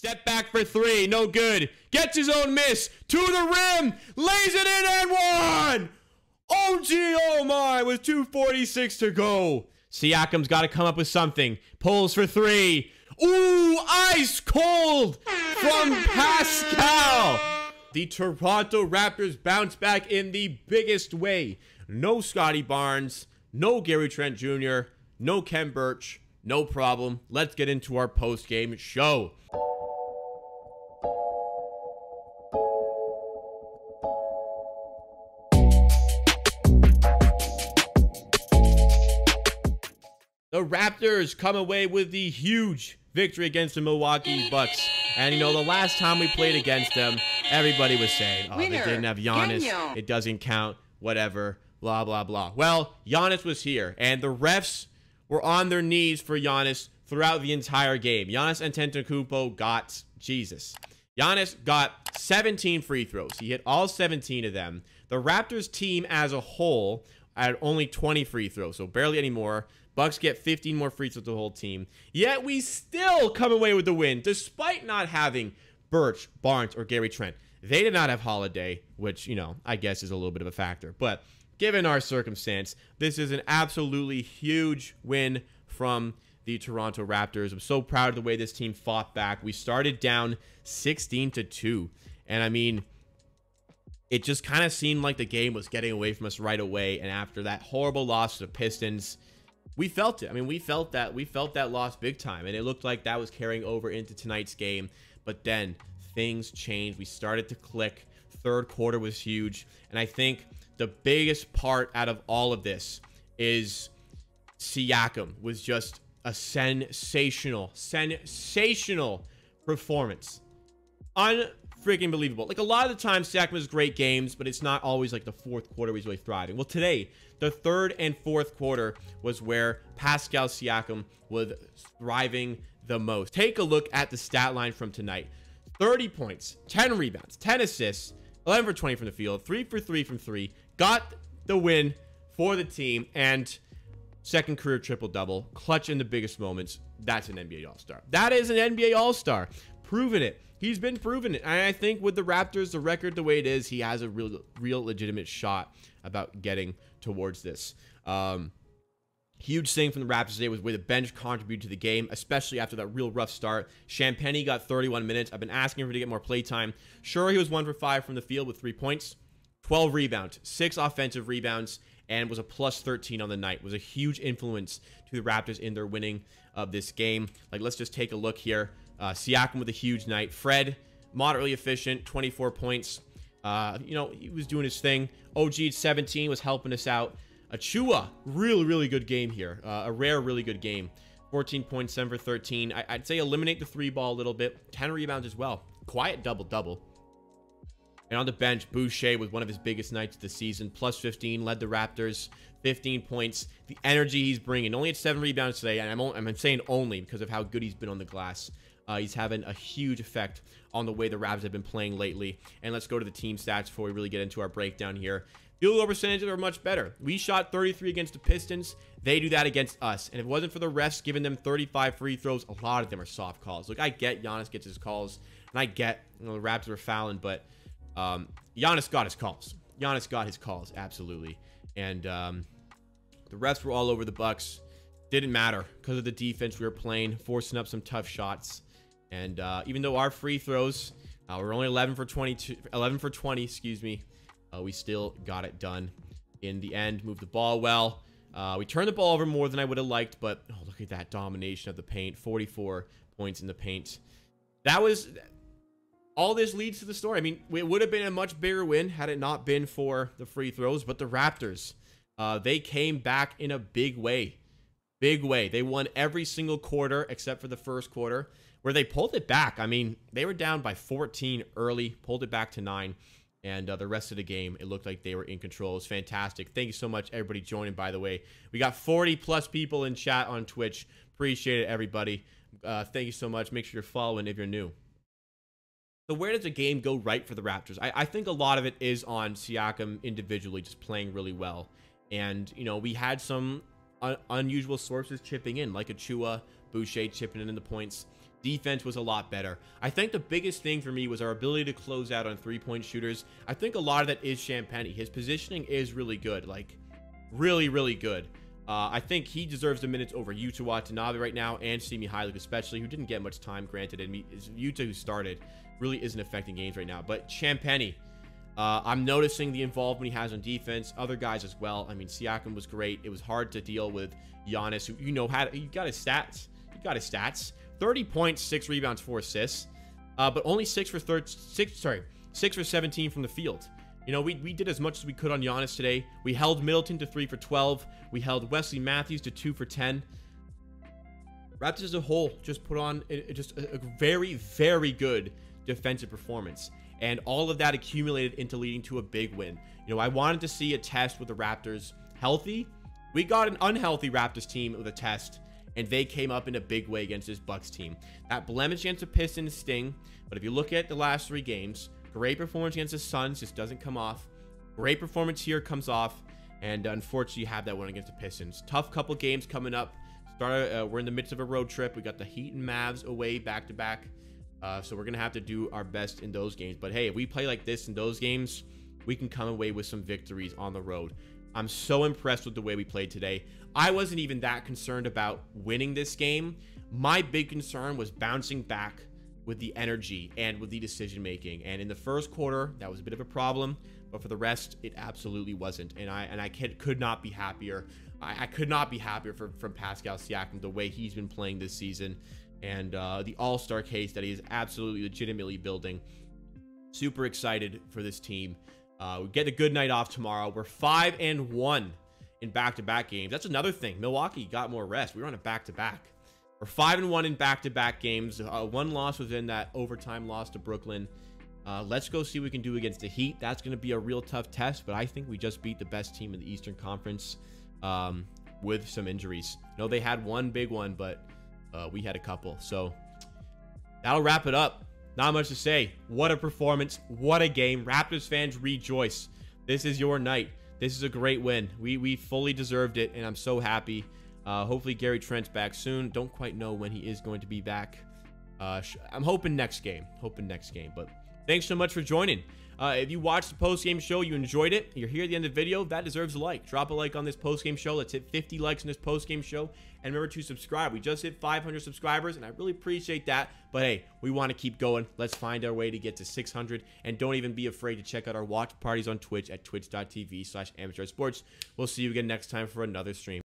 Step back for three. No good. Gets his own miss. To the rim. Lays it in and one. OG, oh my. With 2:46 to go. Siakam's got to come up with something. Pulls for three. Ooh, ice cold from Pascal. The Toronto Raptors bounce back in the biggest way. No Scotty Barnes. No Gary Trent Jr. No Ken Birch. No problem. Let's get into our post-game show. The Raptors come away with the huge victory against the Milwaukee Bucks. And, you know, the last time we played against them, everybody was saying, oh, they didn't have Giannis. It doesn't count. Whatever. Blah, blah, blah. Well, Giannis was here. And the refs were on their knees for Giannis throughout the entire game. Giannis Antetokounmpo got Jesus. Giannis got 17 free throws. He hit all 17 of them. The Raptors team as a whole had only 20 free throws, so barely any more. Bucks get 15 more free throws the whole team. Yet we still come away with the win, despite not having Birch, Barnes, or Gary Trent. They did not have Holiday, which, you know, I guess is a little bit of a factor. But given our circumstance, this is an absolutely huge win from the Toronto Raptors. I'm so proud of the way this team fought back. We started down 16-2. And I mean, it just kind of seemed like the game was getting away from us right away. And after that horrible loss to the Pistons, we felt it. I mean, we felt that loss big time, and it looked like that was carrying over into tonight's game. But then things changed. We started to click. Third quarter was huge, and I think the biggest part out of all of this is Siakam was just a sensational performance. Unfreaking believable. Like, a lot of the time, Siakam has great games, but it's not always like the fourth quarter he's really thriving. Well, today, the third and fourth quarter was where Pascal Siakam was thriving the most. Take a look at the stat line from tonight. 30 points, 10 rebounds, 10 assists, 11 for 20 from the field, 3 for 3 from 3. Got the win for the team, and second career triple-double. Clutch in the biggest moments. That's an NBA All-Star. That is an NBA All-Star. Proven it. He's been proving it. And I think with the Raptors, the record the way it is, he has a real legitimate shot about getting towards this. Huge thing from the Raptors today was the way the bench contributed to the game, especially after that real rough start. Champagnie got 31 minutes. I've been asking him to get more play time. Sure, he was 1 for 5 from the field with 3 points, 12 rebounds, 6 offensive rebounds, and was a plus 13 on the night. Was a huge influence to the Raptors in their winning of this game. Like, let's just take a look here. Siakam with a huge night. Fred, moderately efficient, 24 points. You know, he was doing his thing. OG at 17 was helping us out. Achua, really good game here. A rare, really good game. 14 points, 7 for 13. I'd say eliminate the 3-ball a little bit. 10 rebounds as well. Quiet double-double. And on the bench, Boucher with one of his biggest nights of the season. Plus 15, led the Raptors. 15 points. The energy he's bringing. Only had 7 rebounds today. And I'm saying only because of how good he's been on the glass. He's having a huge effect on the way the Raptors have been playing lately. And let's go to the team stats before we really get into our breakdown here. Field goal percentages are much better. We shot 33 against the Pistons. They do that against us. And if it wasn't for the refs giving them 35 free throws, a lot of them are soft calls. Look, I get Giannis gets his calls, and I get, you know, the Raptors are fouling, but Giannis got his calls. Giannis got his calls, absolutely. And the refs were all over the Bucks. Didn't matter because of the defense we were playing, forcing up some tough shots. And even though our free throws, we're only 11 for 20, excuse me. We still got it done in the end. Moved the ball well. We turned the ball over more than I would have liked, but oh, look at that domination of the paint. 44 points in the paint. That was all. This leads to the story. I mean, it would have been a much bigger win had it not been for the free throws, but the Raptors, they came back in a big way. Big way. They won every single quarter except for the first quarter, where they pulled it back. I mean, they were down by 14 early, pulled it back to 9. And the rest of the game, it looked like they were in control. It was fantastic. Thank you so much, everybody joining, by the way. We got 40+ people in chat on Twitch. Appreciate it, everybody. Thank you so much. Make sure you're following if you're new. So where does the game go right for the Raptors? I think a lot of it is on Siakam individually just playing really well. And, you know, we had some unusual sources chipping in, like Achua, Boucher chipping in the points. Defense was a lot better. I think the biggest thing for me was our ability to close out on 3-point shooters. I think a lot of that is Champagnie. His positioning is really good, like really, really good. I think he deserves the minutes over Yuta Watanabe right now, and Simi Mihailovic especially, who didn't get much time granted, and Yuta, who started, really isn't affecting games right now. But Champagnie, I'm noticing the involvement he has on defense. Other guys as well. I mean, Siakam was great. It was hard to deal with Giannis, who, you know, you got his stats. 30 points, 6 rebounds, 4 assists, but only 6 for 17 from the field. You know, we did as much as we could on Giannis today. We held Middleton to 3 for 12. We held Wesley Matthews to 2 for 10. Raptors as a whole just put on just a very, very good defensive performance. And all of that accumulated into leading to a big win. You know, I wanted to see a test with the Raptors healthy. We got an unhealthy Raptors team with a test, and they came up in a big way against this Bucks team. That blemish against the Pistons sting, but if you look at the last 3 games, great performance against the Suns, just doesn't come off. Great performance here comes off, and unfortunately you have that one against the Pistons. Tough couple games coming up. We're in the midst of a road trip. We got the Heat and Mavs away back-to-back, so we're gonna have to do our best in those games. But hey, if we play like this in those games, we can come away with some victories on the road. I'm so impressed with the way we played today. I wasn't even that concerned about winning this game. My big concern was bouncing back with the energy and with the decision making. And in the first quarter, that was a bit of a problem, but for the rest, it absolutely wasn't. And I could not be happier. I could not be happier from Pascal Siakam, the way he's been playing this season, and the all-star case that he is absolutely legitimately building. Super excited for this team. We get a good night off tomorrow. We're 5-1 in back-to-back games. That's another thing. Milwaukee got more rest. We were on a back-to-back. We're 5-1 in back-to-back games. One loss was in that overtime loss to Brooklyn. Let's go see what we can do against the Heat. That's going to be a real tough test, but I think we just beat the best team in the Eastern Conference with some injuries. No, they had one big one, but we had a couple. So that'll wrap it up. Not much to say. What a performance. What a game. Raptors fans, rejoice. This is your night. This is a great win. We fully deserved it, and I'm so happy. Hopefully Gary Trent's back soon. Don't quite know when he is going to be back. I'm hoping next game. But thanks so much for joining. If you watched the post-game show, you enjoyed it, you're here at the end of the video, that deserves a like. Drop a like on this post-game show. Let's hit 50 likes on this post-game show. And remember to subscribe. We just hit 500 subscribers, and I really appreciate that. But hey, we want to keep going. Let's find our way to get to 600. And don't even be afraid to check out our watch parties on Twitch at twitch.tv/amateursports. We'll see you again next time for another stream.